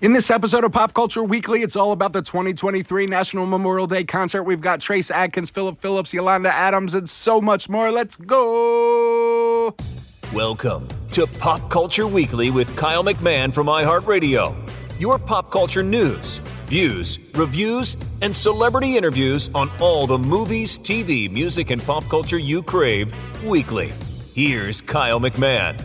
In this episode of Pop Culture Weekly, it's all about the 2023 National Memorial Day concert. We've got Trace Adkins, Phillip Phillips, Yolanda Adams, and so much more. Let's go! Welcome to Pop Culture Weekly with Kyle McMahon from iHeartRadio. Your pop culture news, views, reviews, and celebrity interviews on all the movies, TV, music, and pop culture you crave weekly. Here's Kyle McMahon.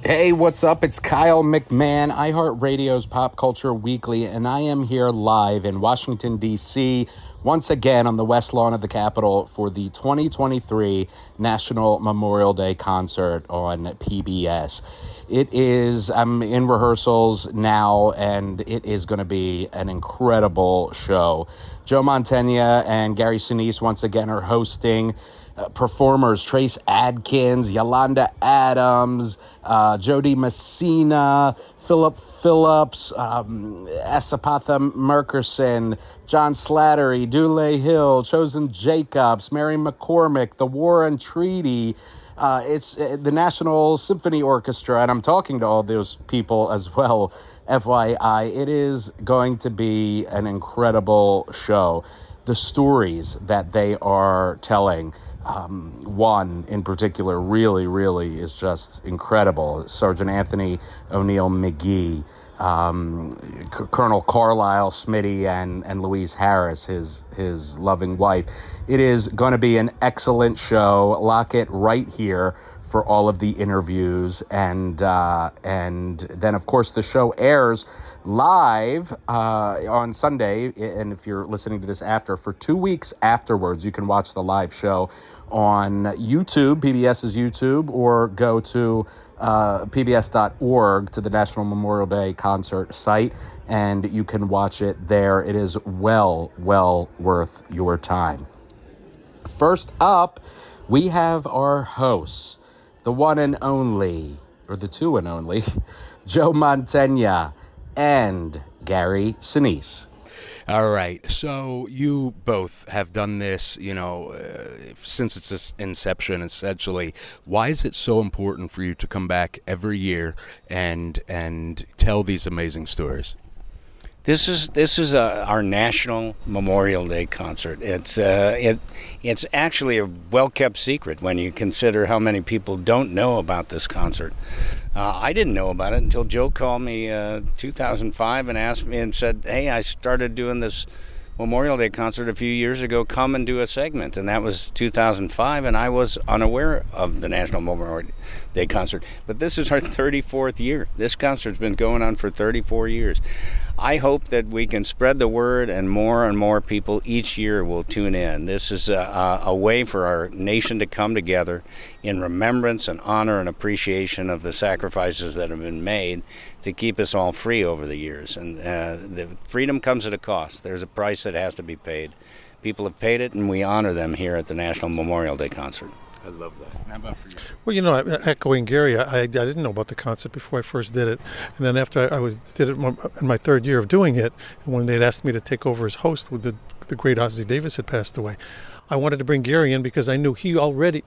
Hey, what's up? It's Kyle McMahon, iHeartRadio's Pop Culture Weekly, and I am here live in Washington, D.C., once again on the West Lawn of the Capitol for the 2023 National Memorial Day concert on PBS. I'm in rehearsals now, and it is going to be an incredible show. Joe Montegna and Gary Sinise once again are hosting. Performers Trace Adkins, Yolanda Adams, Dee Messina, Phillip Phillips, Epatha Merkerson, John Slattery, Dule Hill, Chosen Jacobs, Mary McCormack, the War and Treaty. It's the National Symphony Orchestra, and I'm talking to all those people as well. FYI, it is going to be an incredible show. The stories that they are telling, one in particular really is just incredible. Sergeant Anthony O'Neill McGee, Colonel Carlisle Smitty, and Louise Harris, his loving wife. It is going to be an excellent show. Lock it right here for all of the interviews, and then of course the show airs live on Sunday, and if you're listening to this for 2 weeks afterwards, you can watch the live show on YouTube, PBS's YouTube, or go to pbs.org to the National Memorial Day concert site, and you can watch it there. It is well worth your time. First up, we have our hosts, the one and only, or the two and only, Joe Montegna and Gary Sinise. All right, so you both have done this, since its inception, essentially. Why is it so important for you to come back every year and tell these amazing stories? This is our National Memorial Day concert. It's actually a well-kept secret when you consider how many people don't know about this concert. I didn't know about it until Joe called me 2005 and asked me and said, "Hey, I started doing this Memorial Day concert a few years ago. Come and do a segment." And that was 2005, and I was unaware of the National Memorial Day concert. But this is our 34th year. This concert's been going on for 34 years. I hope that we can spread the word, and more people each year will tune in. This is a way for our nation to come together in remembrance and honor and appreciation of the sacrifices that have been made to keep us all free over the years. And the freedom comes at a cost. There's a price that has to be paid. People have paid it, and we honor them here at the National Memorial Day concert. I love that. How about for you? Well, echoing Gary, I didn't know about the concert before I first did it. And then after I did it in my third year of doing it, and when they'd asked me to take over as host with the great Ossie Davis had passed away, I wanted to bring Gary in because I knew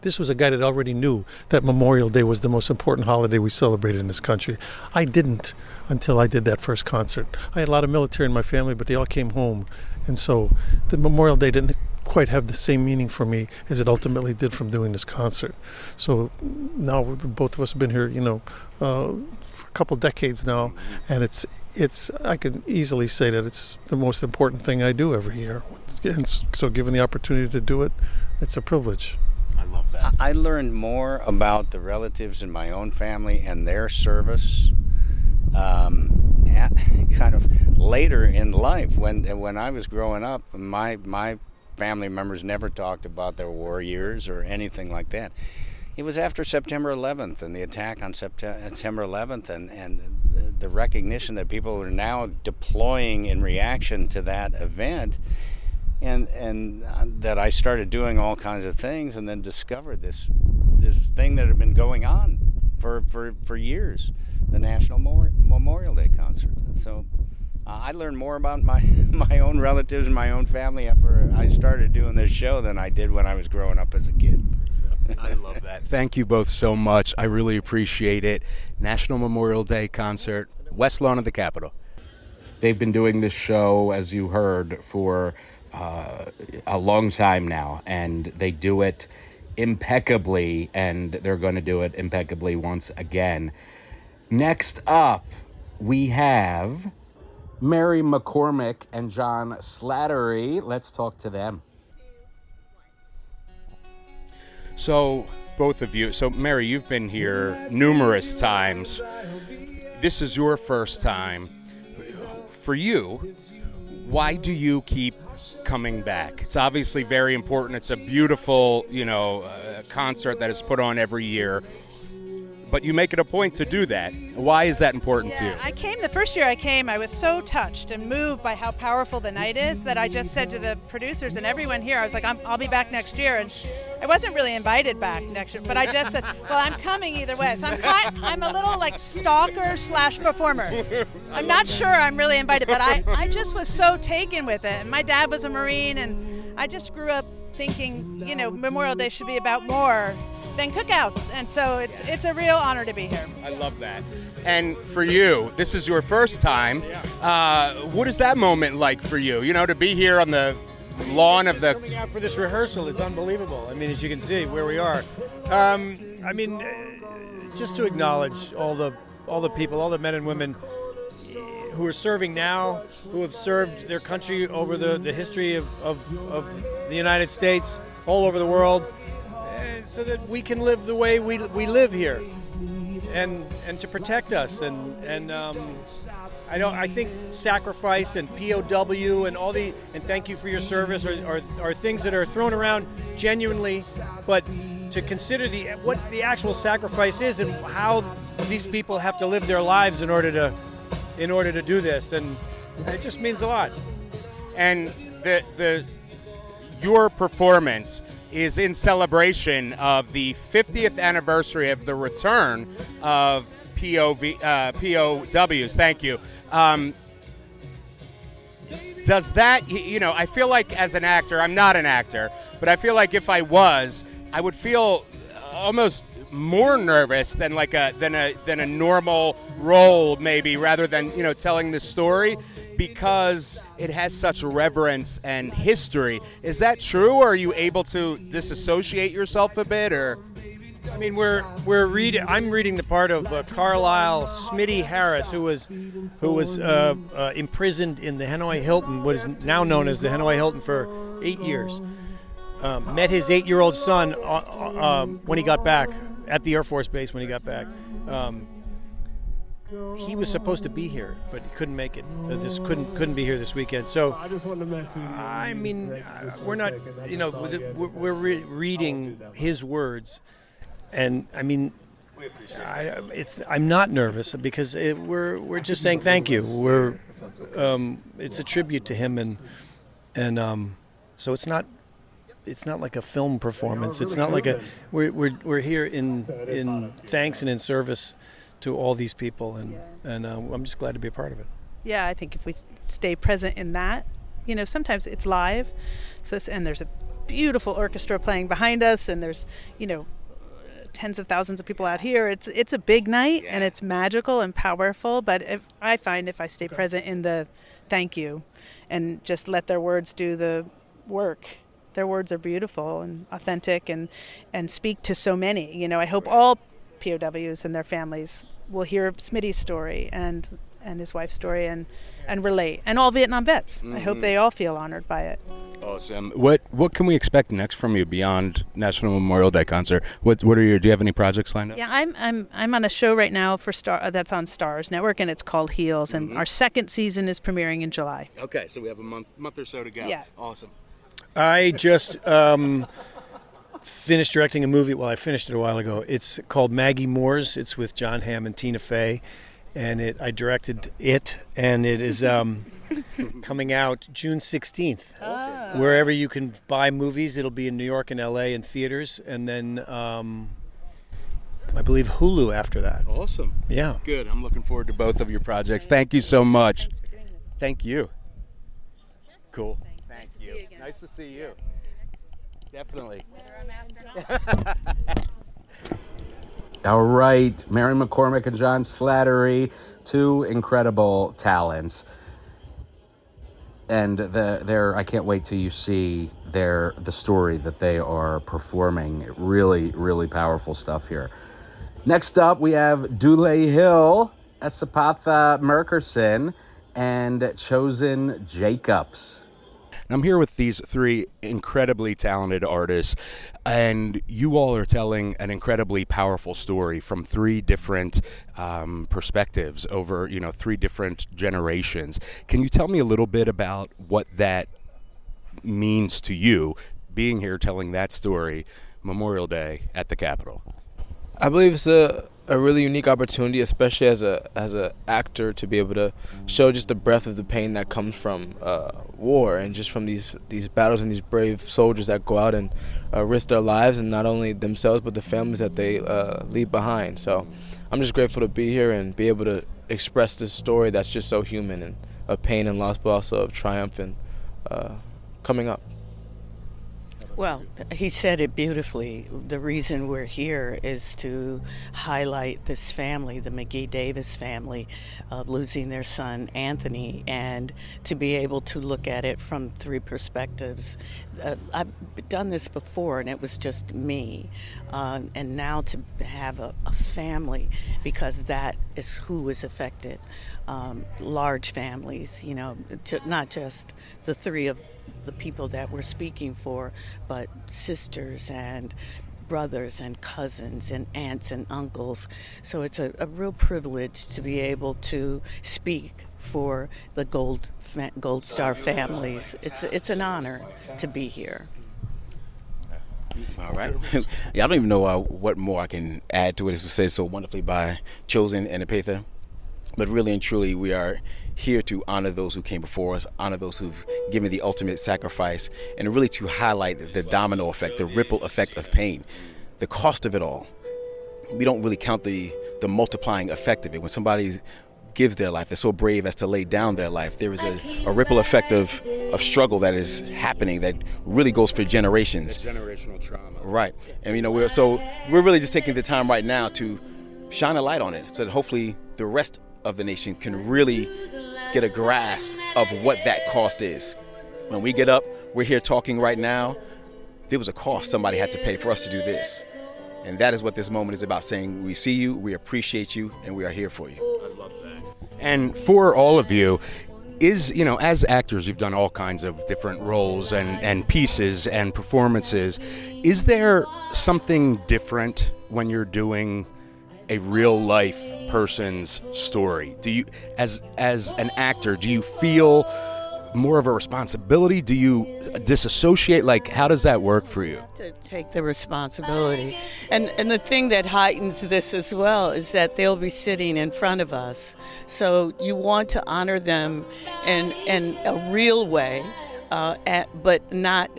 this was a guy that already knew that Memorial Day was the most important holiday we celebrated in this country. I didn't until I did that first concert. I had a lot of military in my family, but they all came home. And so the Memorial Day didn't quite have the same meaning for me as it ultimately did from doing this concert. So now both of us have been here, for a couple decades now, and it's I can easily say that it's the most important thing I do every year. And so given the opportunity to do it, it's a privilege. I love that. I learned more about the relatives in my own family and their service kind of later in life. When I was growing up, my family members never talked about their war years or anything like that. It was after September 11th and the attack on September 11th and the recognition that people were now deploying in reaction to that event, and that I started doing all kinds of things, and then discovered this thing that had been going on for years, the National Memorial Day concert. So I learned more about my own relatives and my own family after I started doing this show than I did when I was growing up as a kid. I love that. Thank you both so much. I really appreciate it. National Memorial Day concert, West Lawn of the Capitol. They've been doing this show, as you heard, for a long time now, and they do it impeccably, and they're going to do it impeccably once again. Next up, we have Mary McCormack and John Slattery. Let's talk to them. So, both of you, Mary, you've been here numerous times. This is your first time. For you, why do you keep coming back? It's obviously very important. It's a beautiful, concert that is put on every year. But you make it a point to do that. Why is that important to you? I came, the first year I came, I was so touched and moved by how powerful the night is that I just said to the producers and everyone here, I was like, I'll be back next year. And I wasn't really invited back next year, but I just said, well, I'm coming either way. So I'm a little like stalker / performer. I'm not sure I'm really invited, but I just was so taken with it. And my dad was a Marine, and I just grew up thinking, Memorial Day should be about more than cookouts, and so it's a real honor to be here. I love that. And for you, this is your first time. What is that moment like for you? To be here on the lawn of the... Coming out for this rehearsal is unbelievable. I mean, as you can see, where we are. Just to acknowledge all the people, all the men and women who are serving now, who have served their country over the history of the United States, all over the world, so that we can live the way we live here, and to protect us. I think sacrifice and POW and and thank you for your service are things that are thrown around genuinely, but to consider what the actual sacrifice is and how these people have to live their lives in order to do this, and it just means a lot. And your performance is in celebration of the 50th anniversary of the return of POWs. Thank you. Does that, I feel like as an actor, I'm not an actor, but I feel like if I was, I would feel almost more nervous than a normal role, maybe, rather than telling the story, because it has such reverence and history. Is that true, or are you able to disassociate yourself a bit, or? I mean, I'm reading the part of Carlisle Smitty Harris, who was imprisoned in the Hanoi Hilton, what is now known as the Hanoi Hilton, for 8 years. Met his 8-year-old son when he got back at the Air Force Base. When he got back, he was supposed to be here, but he couldn't make it. Couldn't be here this weekend. So I mean, we're not, we're reading his words, and I mean, I'm not nervous because we're just saying thank you. It's a tribute to him, and so it's not like a film performance. It's not like we're here in thanks and in service to all these people, and I'm just glad to be a part of it. Yeah, I think if we stay present in that, sometimes it's live, and there's a beautiful orchestra playing behind us, and there's tens of thousands of people out here. It's a big night, and it's magical and powerful. But if I stay present in the thank you, and just let their words do the work. Their words are beautiful and authentic, and speak to so many. I hope all POWs and their families will hear Smitty's story and his wife's story and relate, and all Vietnam vets. Mm-hmm. I hope they all feel honored by it. Awesome. What can we expect next from you beyond National Memorial Day concert? Do you have any projects lined up? Yeah, I'm on a show right now for that's on Starz Network, and it's called Heels, and our second season is premiering in July. Okay, so we have a month or so to go. Yeah. Awesome. I just finished directing a movie. Well, I finished it a while ago. It's called Maggie Moore's. It's with John Hamm and Tina Fey, and I directed it, and it is coming out June 16th. Oh. Wherever you can buy movies. It'll be in New York and LA in theaters, and then I believe Hulu after that. Awesome. Yeah. Good. I'm looking forward to both of your projects. Thank you so much. Thanks for doing this. Thank you. Cool. Thanks. Thank you. Nice to see you. Definitely. All right, Mary McCormack and John Slattery, two incredible talents. And I can't wait till you see the story that they are performing. Really, really powerful stuff here. Next up, we have Dule Hill, Epatha Merkerson, and Chosen Jacobs. I'm here with these three incredibly talented artists, and you all are telling an incredibly powerful story from three different perspectives over, three different generations. Can you tell me a little bit about what that means to you, being here telling that story Memorial Day at the Capitol? I believe it's a really unique opportunity, especially as a actor, to be able to show just the breadth of the pain that comes from war and just from these battles and these brave soldiers that go out and risk their lives, and not only themselves but the families that they leave behind. So I'm just grateful to be here and be able to express this story that's just so human, and of pain and loss, but also of triumph and coming up. Well, he said it beautifully. The reason we're here is to highlight this family, the McGee Davis family, losing their son Anthony, and to be able to look at it from three perspectives. I've done this before, and it was just me. And now to have a family, because that is who is affected. Large families, not just the three of the people that we're speaking for, but sisters and brothers and cousins and aunts and uncles. So it's a real privilege to be able to speak for the Gold Star families. It's an honor to be here. All right. Yeah, I don't even know what more I can add to it. It was said so wonderfully by Chosen and Epatha. But really and truly, we are here to honor those who came before us, honor those who've given the ultimate sacrifice, and really to highlight the domino effect, the ripple effect of pain, the cost of it all. We don't really count the multiplying effect of it. When somebody gives their life, they're so brave as to lay down their life, there is a ripple effect of struggle that is happening that really goes for generations. The generational trauma. Right. And we're really just taking the time right now to shine a light on it so that hopefully the rest of the nation can really get a grasp of what that cost is. When we get up, we're here talking right now. There was a cost somebody had to pay for us to do this. And that is what this moment is about, saying we see you, we appreciate you, and we are here for you. I love that. And for all of you, as actors, you've done all kinds of different roles and pieces and performances. Is there something different when you're doing a real life person's story? Do you, as an actor, do you feel more of a responsibility? Do you disassociate? Like, how does that work for you? To take the responsibility. And the thing that heightens this as well is that they'll be sitting in front of us. So you want to honor them in a real way, but not,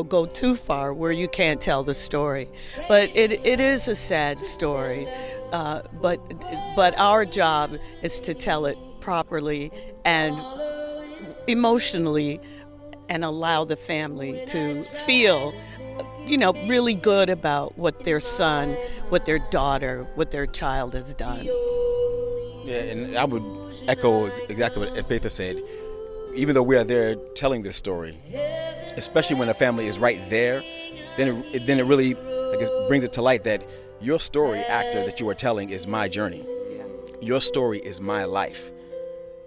go too far where you can't tell the story. But it is a sad story. But our job is to tell it properly and emotionally, and allow the family to feel, really good about what their son, what their daughter, what their child has done. Yeah, and I would echo exactly what Epatha said. Even though we are there telling this story, especially when the family is right there, then it really, brings it to light that your story, actor, that you are telling is my journey. Your story is my life.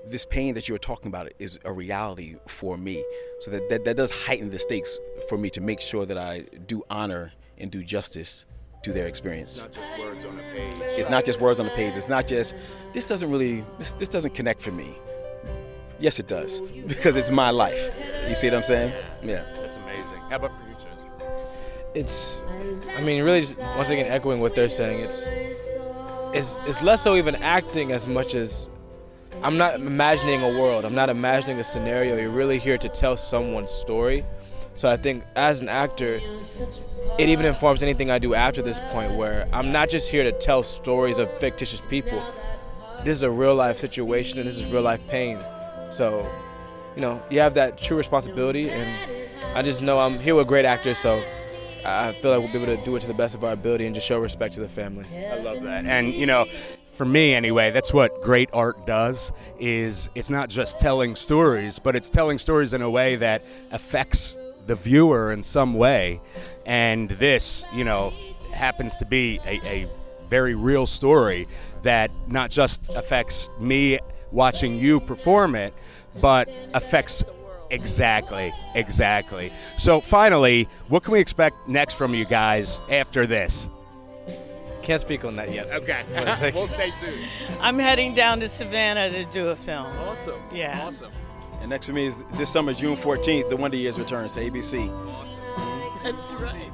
This pain that you are talking about is a reality for me. So that does heighten the stakes for me to make sure that I do honor and do justice to their experience. It's not just words on the page. It's not just words on the page. It's not just, this doesn't connect for me. Yes, it does, because it's my life. You see what I'm saying? Yeah. That's amazing. How about for you, Chase? Really just, once again, echoing what they're saying, it's less so even acting as much as I'm not imagining a world. I'm not imagining a scenario. You're really here to tell someone's story. So I think as an actor, it even informs anything I do after this point, where I'm not just here to tell stories of fictitious people. This is a real life situation, and this is real life pain. So, you have that true responsibility, and I just know I'm here with great actors, so I feel like we'll be able to do it to the best of our ability and just show respect to the family. I love that. And, you know, for me anyway, that's what great art does, is it's not just telling stories, but it's telling stories in a way that affects the viewer in some way. And this, you know, happens to be a very real story that not just affects me watching you perform it, but affects exactly. So finally, what can we expect next from you guys after this? Can't speak on that yet. Okay. We'll stay tuned. I'm heading down to Savannah to do a film. Awesome. Yeah. Awesome. And next for me is this summer, June 14th, The Wonder Years returns to ABC. That's right.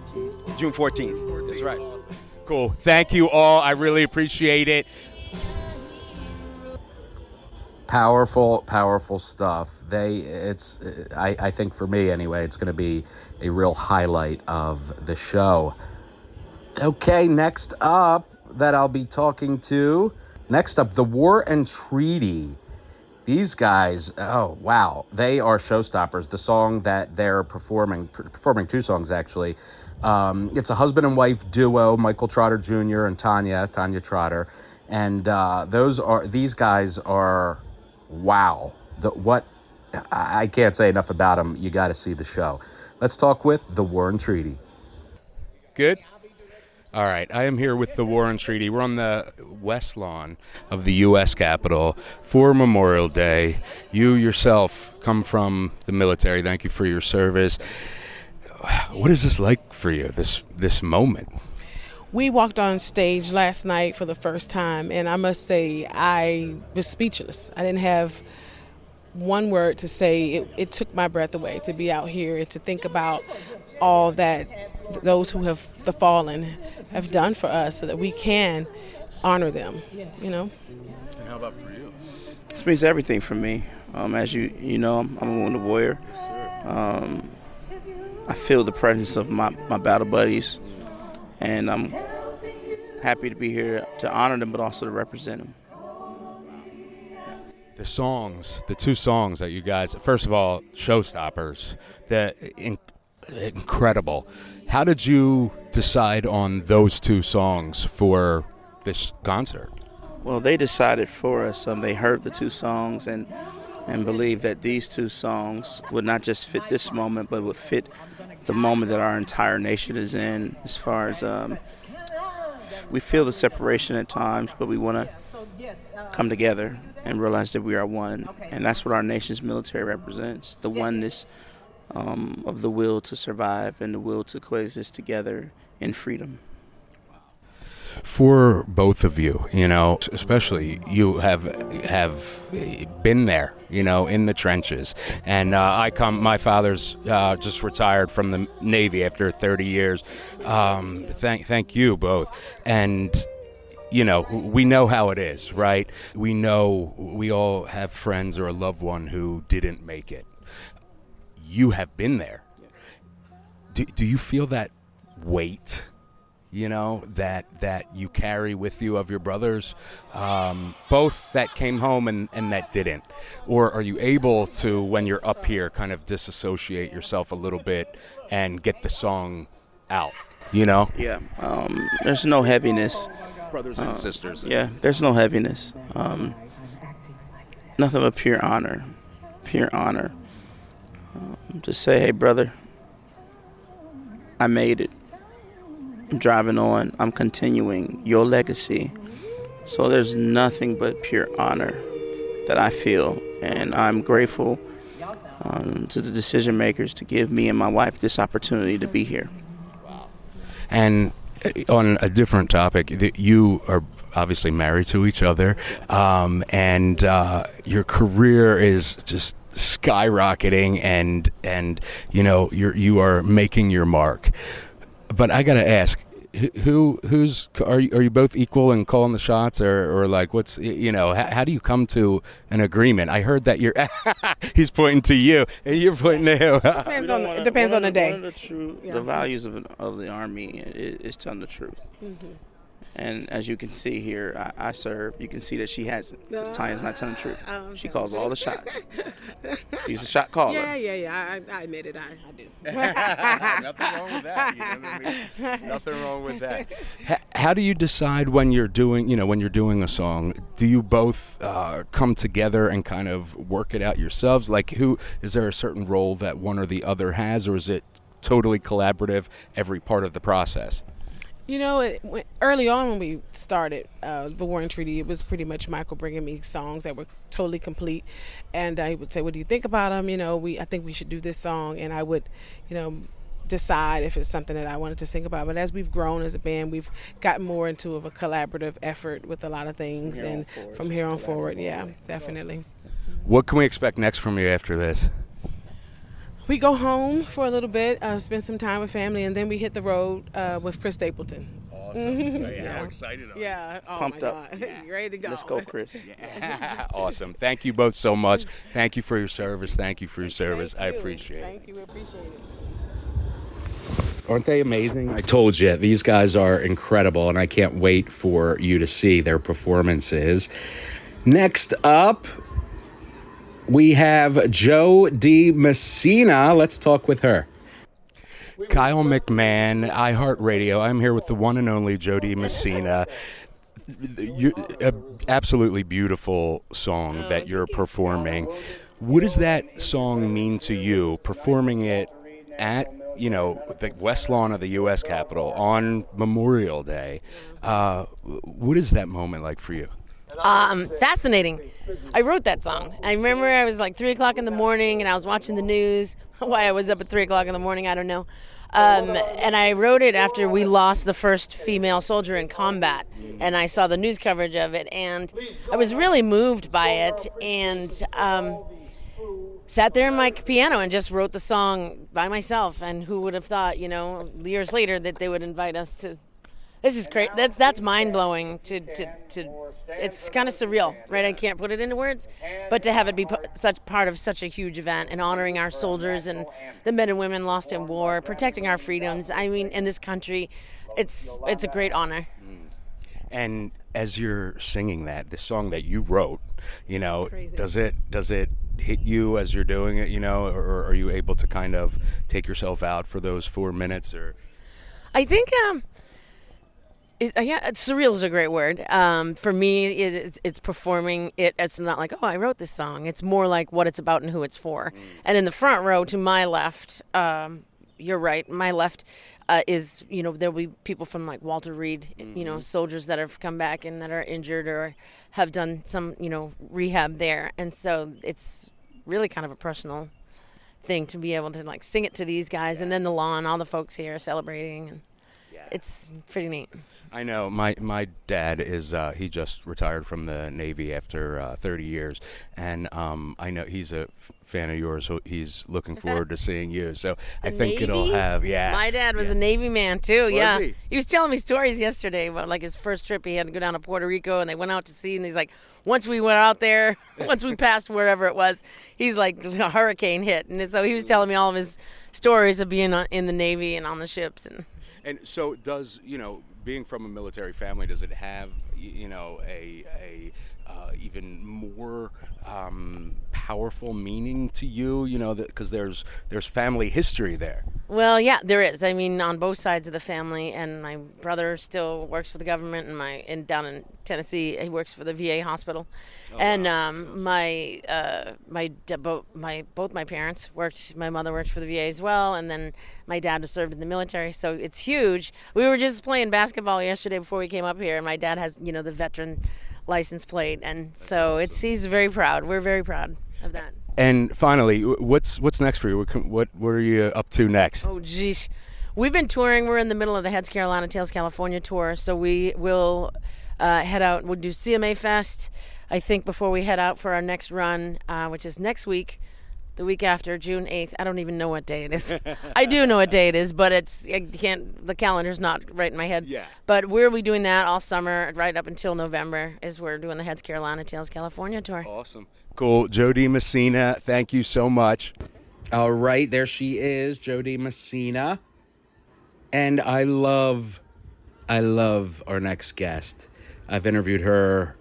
June 14th. That's right. Cool. Thank you all. I really appreciate it. Powerful stuff. I think for me anyway, it's going to be a real highlight of the show. Okay, next up, The War and Treaty. These guys, oh wow, they are showstoppers. The song that they're performing two songs actually. It's a husband and wife duo, Michael Trotter Jr. and Tanya Trotter, and these guys are wow. I can't say enough about them. You got to see the show. Let's talk with The War and Treaty. Good. All right, I am here with The War and Treaty. We're on the west lawn of the U.S. Capitol for Memorial Day. You yourself come from the military. Thank you for your service. What is this like for you, this moment? We walked on stage last night for the first time, and I must say I was speechless. I didn't have one word to say. It took my breath away to be out here and to think about all that those who have fallen have done for us so that we can honor them, you know. And how about for you? This means everything for me. As you know, I'm a wounded warrior. I feel the presence of my battle buddies, and I'm happy to be here to honor them, but also to represent them. The two songs that you guys, first of all, showstoppers, incredible. How did you decide on those two songs for this concert? Well, they decided for us. They heard the two songs and believed that these two songs would not just fit this moment, but would fit the moment that our entire nation is in, as far as we feel the separation at times, but we want to come together and realize that we are one. And that's what our nation's military represents, the oneness of the will to survive and the will to coexist together in freedom. For both of you, you know, especially you have been there, you know, in the trenches. And my father's just retired from the Navy after 30 years. Thank you both. And you know, we know how it is, right? We know we all have friends or a loved one who didn't make it. You have been there. Do you feel that weight, you know, that you carry with you of your brothers, both that came home and that didn't? Or are you able to, when you're up here, kind of disassociate yourself a little bit and get the song out, you know? Yeah, there's no heaviness. Brothers and sisters. Yeah, there's no heaviness. Nothing but pure honor. Just say, hey, brother, I made it. I'm driving on. I'm continuing your legacy. So there's nothing but pure honor that I feel. And I'm grateful to the decision makers to give me and my wife this opportunity to be here. Wow. And on a different topic, you are obviously married to each other, and your career is just skyrocketing, and you know you are making your mark. But I gotta ask, are you both equal in calling the shots, or like what's, you know, how do you come to an agreement? I heard that he's pointing to you and you're pointing to him. It depends on the day. The values of the Army is telling the truth. Mm-hmm. And as you can see here, I serve. You can see that she hasn't. Tanya's not telling the truth. She calls all the shots. She's a shot caller. Yeah. I admit it. I do. Nothing wrong with that. You know what I mean? Nothing wrong with that. How do you decide when you're doing a song? Do you both come together and kind of work it out yourselves? Like, is there a certain role that one or the other has, or is it totally collaborative every part of the process? Early on when we started the War and Treaty, it was pretty much Michael bringing me songs that were totally complete, and I would say, "What do you think about them?" I think we should do this song, and I would, decide if it's something that I wanted to sing about. But as we've grown as a band, we've gotten more into a collaborative effort with a lot of things, and from here on forward, yeah, definitely. What can we expect next from you after this? We go home for a little bit, spend some time with family, and then we hit the road with Chris Stapleton. Awesome. How excited are you? Yeah. Oh, Pumped my up. God. You ready to go? Let's go, Chris. Awesome. Thank you both so much. Thank you for your service. Thank you for your service. Thank you. I appreciate it. Thank you. We appreciate it. Aren't they amazing? I told you, these guys are incredible, and I can't wait for you to see their performances. Next up, we have Dee Messina. Let's talk with her. Kyle McMahon, iHeartRadio. I'm here with the one and only Dee Messina. Absolutely beautiful song that you're performing. What does that song mean to you, performing it at the West Lawn of the U.S. Capitol on Memorial Day? What is that moment like for you? Fascinating. I wrote that song. I remember I was like 3 o'clock in the morning and I was watching the news. Why I was up at 3 o'clock in the morning, I don't know. And I wrote it after we lost the first female soldier in combat. And I saw the news coverage of it, and I was really moved by it, and sat there in my piano and just wrote the song by myself. And who would have thought, years later, that they would invite us to. This is great. That's mind blowing. To it's kind of surreal, right? I can't put it into words, but to have it be such part of such a huge event and honoring our soldiers and the men and women lost in war, protecting our freedoms. I mean, in this country, it's a great honor. And as you're singing the song that you wrote, does it hit you as you're doing it, or are you able to kind of take yourself out for those 4 minutes? Or I think. Surreal is a great word. For me, it's performing it. It's not like, I wrote this song. It's more like what it's about and who it's for. And in the front row to my left, you're right, my left is, there'll be people from like Walter Reed, soldiers that have come back and that are injured or have done some, rehab there. And so it's really kind of a personal thing to be able to like sing it to these guys, and then the lawn, all the folks here celebrating, and it's pretty neat. I know my dad is he just retired from the Navy after 30 years, and I know he's a fan of yours, so he's looking forward to seeing you. So I think it'll have My dad was a Navy man too. Was he was telling me stories yesterday about like his first trip. He had to go down to Puerto Rico, and they went out to sea, and he's like, once we went out there, once we passed wherever it was, he's like, a hurricane hit, and so he was telling me all of his stories of being in the Navy and on the ships. And so does, being from a military family, does it have, a even more powerful meaning to you, because there's family history there? Well, yeah, there is. I mean, on both sides of the family, and my brother still works for the government, and down in Tennessee, he works for the VA hospital. Both my parents worked. My mother worked for the VA as well, and then my dad was served in the military. So it's huge. We were just playing basketball yesterday before we came up here, and my dad has, the veteran license plate, and so awesome. He's very proud. We're very proud of that. And finally, what's next for you? What are you up to next? Oh, geez. We've been touring. We're in the middle of the Heads Carolina Tales California tour, so we will head out. We'll do CMA Fest, I think, before we head out for our next run, which is next week, the week after, June 8th. I don't even know what day it is. I do know what day it is, but the calendar's not right in my head. Yeah. But we'll be doing that all summer, right up until November, is we're doing the Heads Carolina Tales California tour. Awesome. Cool. Dee Messina, thank you so much. All right, there she is, Dee Messina. And I love I love our next guest. I've interviewed her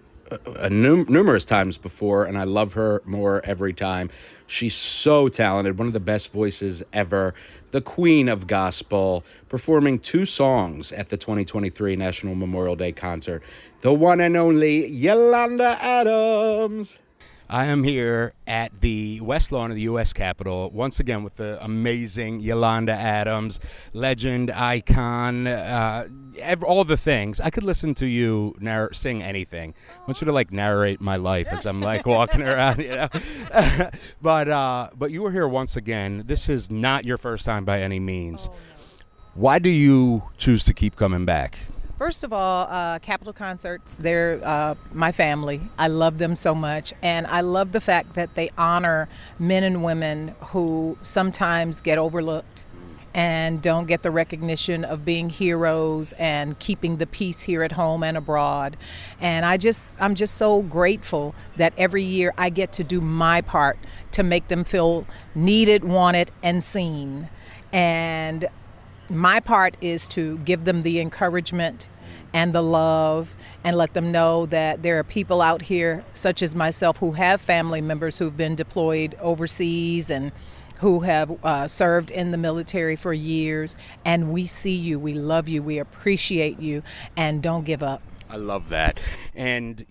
numerous times before, and I love her more every time. She's so talented, one of the best voices ever, the queen of gospel, performing 2 songs at the 2023 National Memorial Day concert, the one and only Yolanda Adams. I am here at the West Lawn of the U.S. Capitol, once again with the amazing Yolanda Adams, legend, icon, all the things. I could listen to you sing anything. I want you to, narrate my life as I'm, walking around, But you were here once again. This is not your first time by any means. Oh, no. Why do you choose to keep coming back? First of all, Capitol Concerts, they're my family. I love them so much. And I love the fact that they honor men and women who sometimes get overlooked and don't get the recognition of being heroes and keeping the peace here at home and abroad. And I'm just so grateful that every year I get to do my part to make them feel needed, wanted, and seen. And my part is to give them the encouragement and the love and let them know that there are people out here, such as myself, who have family members who've been deployed overseas and who have served in the military for years. And we see you, we love you, we appreciate you, and don't give up. I love that. And,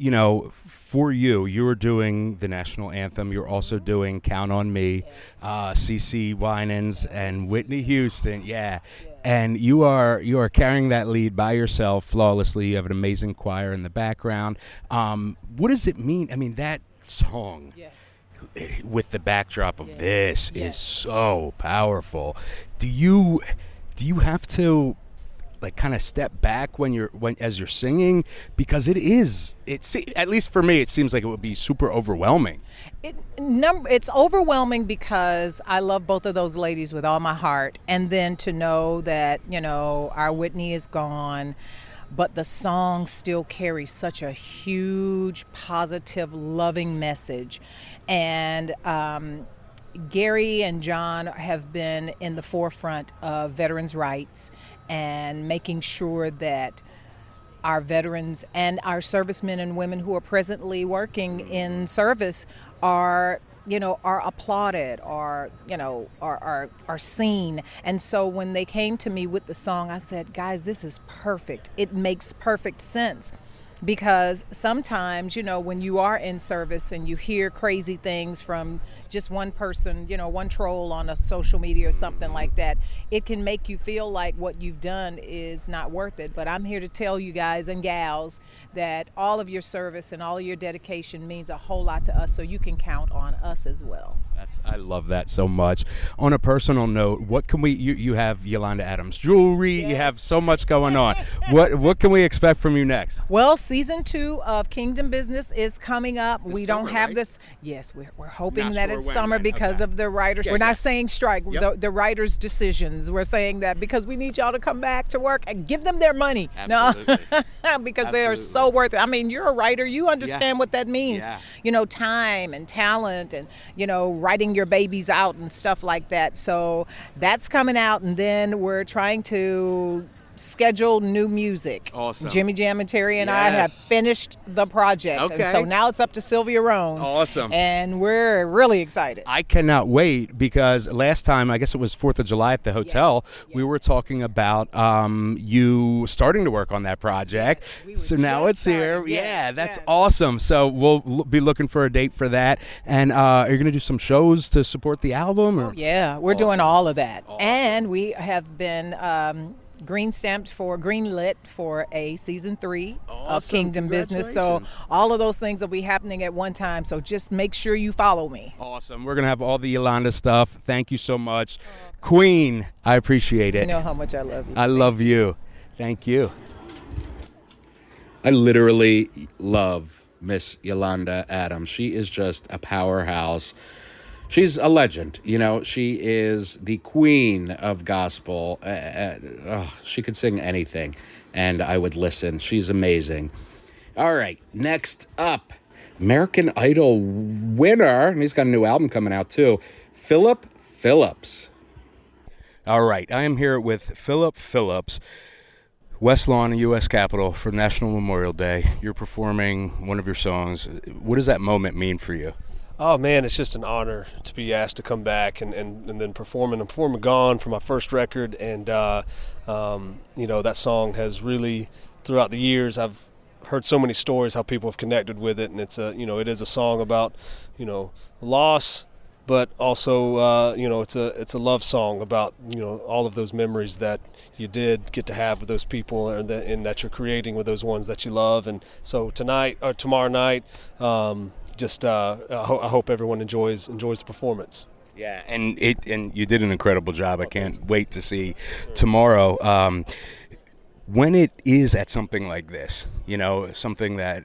for you were doing the national anthem. You're also doing Count on Me, CeCe Winans and Whitney Houston. Yeah. And you are carrying that lead by yourself flawlessly. You have an amazing choir in the background. What does it mean? I mean, that song with the backdrop of this is so powerful. Do you have to kind of step back as you're singing, because it's at least for me, it seems like it would be super overwhelming. It's overwhelming because I love both of those ladies with all my heart, and then to know that our Whitney is gone, but the song still carries such a huge, positive, loving message. And Gary and John have been in the forefront of veterans' rights and making sure that our veterans and our servicemen and women who are presently working in service are applauded, are seen. And so when they came to me with the song, I said, guys, this is perfect. It makes perfect sense. Because sometimes, when you are in service and you hear crazy things from just one person, one troll on a social media or something like that, it can make you feel like what you've done is not worth it. But I'm here to tell you guys and gals that all of your service and all of your dedication means a whole lot to us, so you can count on us as well. I love that so much. On a personal note, what can you have Yolanda Adams jewelry, you have so much going on. What can we expect from you next? Well, season 2 of Kingdom Business is coming up. We don't have this. Yes, we're hoping that it's summer because of the writers. We're not saying strike, the writers' decisions. We're saying that because we need y'all to come back to work and give them their money. Absolutely. No, because they are so worth it. I mean, you're a writer. You understand what that means. Yeah. Time and talent and, writing your babies out and stuff like that. So that's coming out, and then we're trying to schedule new music. Awesome. Jimmy Jam and Terry and I have finished the project. Okay. And so now it's up to Sylvia Roan. Awesome. And we're really excited. I cannot wait, because last time, I guess it was 4th of July at the hotel, we were talking about you starting to work on that project. So now it's here. That's awesome. So we'll be looking for a date for that. And are you going to do some shows to support the album? Or? We're doing all of that. Awesome. And we have been greenlit for a season 3 of Kingdom Business. So all of those things will be happening at one time. So just make sure you follow me. Awesome. We're going to have all the Yolanda stuff. Thank you so much. Queen, I appreciate it. You know how much I love you. I love you. Thank you. I literally love Miss Yolanda Adams. She is just a powerhouse. She's a legend. She is the queen of gospel. She could sing anything, and I would listen. She's amazing. All right, next up, American Idol winner, and he's got a new album coming out too, Phillip Phillips. All right, I am here with Phillip Phillips. West Lawn, U.S. Capitol for National Memorial Day. You're performing one of your songs. What does that moment mean for you? Oh man, it's just an honor to be asked to come back and then perform. And I'm performing "Gone" for my first record, and that song has really, throughout the years, I've heard so many stories how people have connected with it, and it is a song about loss, but also it's a love song about all of those memories that you did get to have with those people, and that you're creating with those ones that you love. And so tonight or tomorrow night. I hope everyone enjoys the performance. Yeah, and you did an incredible job. I can't wait to see tomorrow. When it is at something like this, something that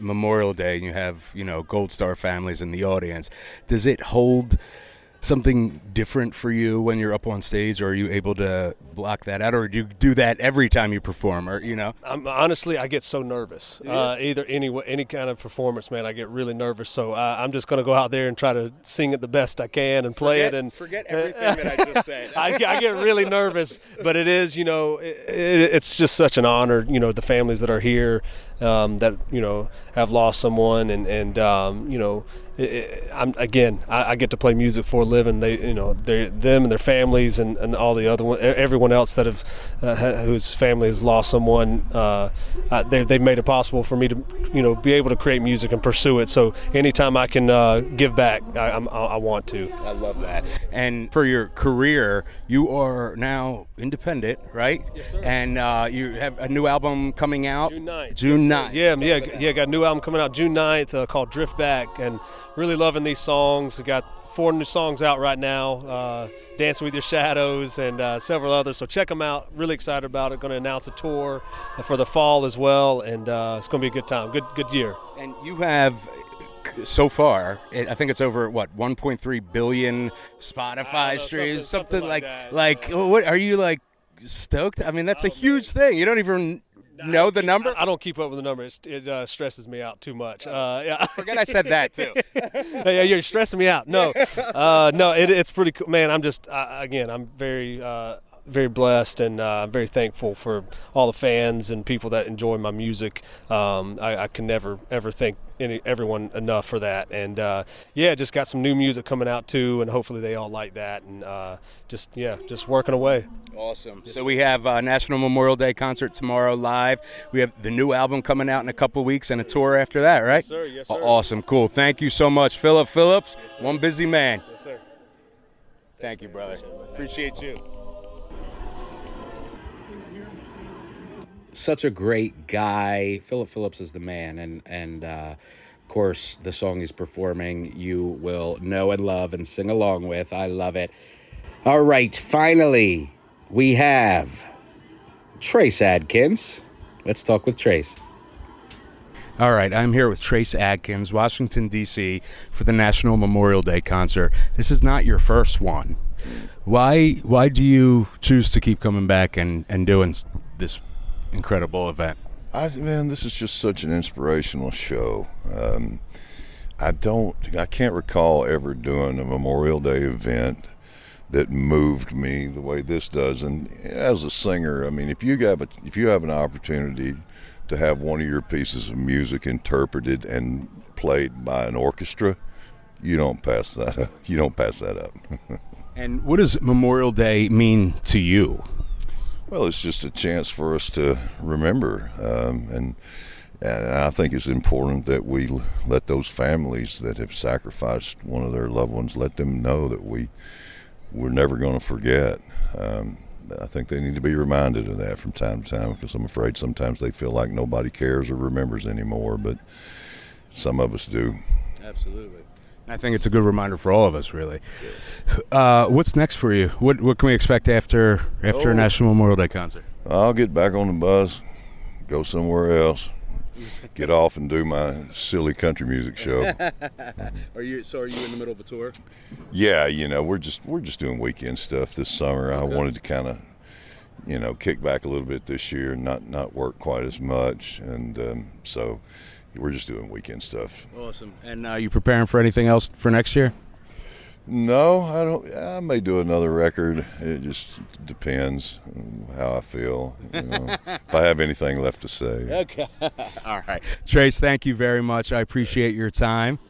Memorial Day, and you have Gold Star families in the audience, does it hold something different for you when you're up on stage, or are you able to block that out, or do you do that every time you perform, or Honestly, I get so nervous. Either any kind of performance, man, I get really nervous. So I'm just going to go out there and try to sing it the best I can and play it. And forget everything that I just said. I get really nervous, but it is, it's just such an honor. The families that are here, that have lost someone, and I get to play music for a living. They, them and their families, and all the other one, everyone else that whose family has lost someone. They've made it possible for me to, be able to create music and pursue it. So anytime I can give back, I want to. I love that. And for your career, you are now independent, right? Yes, sir. And you have a new album coming out June 9th. June 9th. Yeah. Got a new album coming out June 9th called Drift Back, and really loving these songs. I got 4 new songs out right now, Dancing with Your Shadows and several others, so check them out. Really excited about it. Going to announce a tour for the fall as well, and it's going to be a good time. Good year. And you have, so far, I think it's over, 1.3 billion Spotify streams, something like that. What are you, stoked? I mean, that's a huge thing. You don't even know the number? I don't keep up with the number. It stresses me out too much. Forget I said that too. Yeah, you're stressing me out. No, it's pretty cool, man. I'm very, very blessed, and very thankful for all the fans and people that enjoy my music. I can never ever thank everyone enough for that. And just got some new music coming out too, and hopefully they all like that. And just working away. Awesome. So we have National Memorial Day concert tomorrow live. We have the new album coming out in a couple weeks and a tour after that, right? Yes, sir. Yes, sir. Awesome. Cool. Thank you so much, Phillip Phillips. Yes, one busy man. Yes, sir. Thank you, brother. Appreciate you. Such a great guy. Phillip Phillips is the man, and of course, the song he's performing, you will know and love and sing along with. I love it. All right, finally, we have Trace Adkins. Let's talk with Trace. All right, I'm here with Trace Adkins, Washington, D.C., for the National Memorial Day concert. This is not your first one. Why do you choose to keep coming back and doing this incredible event? This is just such an inspirational show. I can't recall ever doing a Memorial Day event that moved me the way this does. And as a singer, if you have an opportunity to have one of your pieces of music interpreted and played by an orchestra, you don't pass that up. You don't pass that up. And what does Memorial Day mean to you? Well, it's just a chance for us to remember, and I think it's important that we let those families that have sacrificed one of their loved ones, let them know that we're never going to forget. I think they need to be reminded of that from time to time, because I'm afraid sometimes they feel like nobody cares or remembers anymore, but some of us do. Absolutely. I think it's a good reminder for all of us, really. What's next for you? What can we expect after a National Memorial Day concert? I'll get back on the bus, go somewhere else, get off and do my silly country music show. Are you in the middle of a tour? Yeah, we're just doing weekend stuff this summer. I wanted to kind of, kick back a little bit this year and not work quite as much, and so we're just doing weekend stuff. Awesome. And you preparing for anything else for next year? No, I don't. I may do another record. It just depends how I feel. If I have anything left to say. Okay. All right. Trace, thank you very much. I appreciate your time.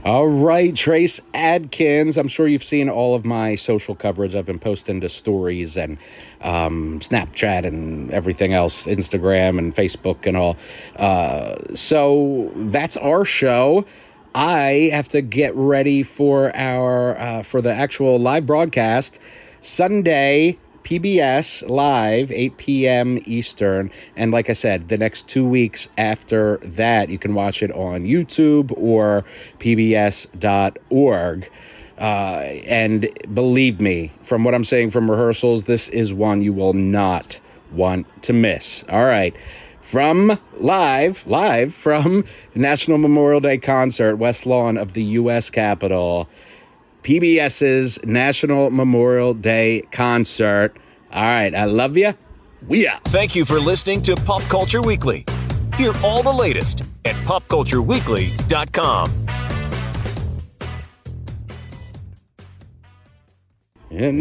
All right, Trace Adkins. I'm sure you've seen all of my social coverage. I've been posting to stories and Snapchat and everything else, Instagram and Facebook and all. So that's our show. I have to get ready for our for the actual live broadcast Sunday. PBS Live, 8 p.m. Eastern. And like I said, the next 2 weeks after that, you can watch it on YouTube or pbs.org. And believe me, from what I'm saying from rehearsals, this is one you will not want to miss. All right. From live from National Memorial Day Concert, West Lawn of the U.S. Capitol, PBS's National Memorial Day Concert. All right, I love you. We out. Thank you for listening to Pop Culture Weekly. Hear all the latest at popcultureweekly.com. And